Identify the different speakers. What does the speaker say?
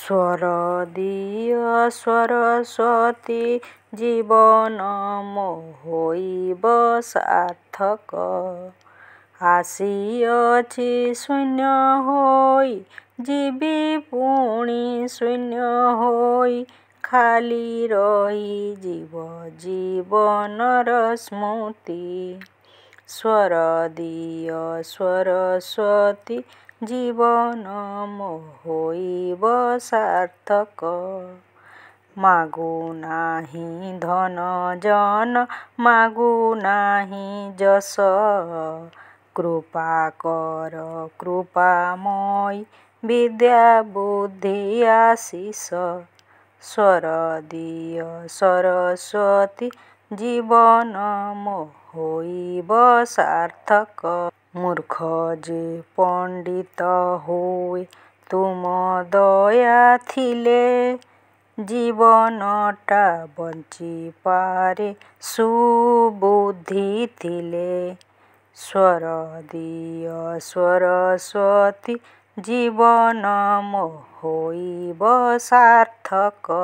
Speaker 1: ସ୍ୱର ଦିଅ ସରସ୍ୱତୀ ଜୀବନ ମୋ ହୋଇବ ସାର୍ଥକ। ଆସିଅଛି ଶୂନ୍ୟ ହୋଇ ଯିବି ପୁଣି ଶୂନ୍ୟ ହୋଇ ଖାଲି ରହିଯିବ ଜୀବନର ସ୍ମୃତି। ସ୍ୱର ଦିଅ ସରସ୍ୱତୀ ଜୀବନ ମୋ ହୋଇବ ସାର୍ଥକ। ମାଗୁନାହିଁ ଧନ ଜନ ମାଗୁନାହିଁ ଯଶ କୃପା କର କୃପାମୟୀ ବିଦ୍ୟା ବୁଦ୍ଧି ଆଶିଷ। ସ୍ୱର ଦିଅ ସରସ୍ୱତୀ ଜୀବନ ମୋ ହୋଇବ ସାର୍ଥକ। ମୂର୍ଖ ଯେ ପଣ୍ଡିତ ହୁଏ ତୁମ ଦୟା ଥିଲେ ଜୀବନଟା ବଞ୍ଚିପାରେ ସୁବୁଦ୍ଧି ଥିଲେ। ସ୍ୱର ଦିଅ ସରସ୍ୱତୀ ଜୀବନ ମୋ ହୋଇବ ସାର୍ଥକ।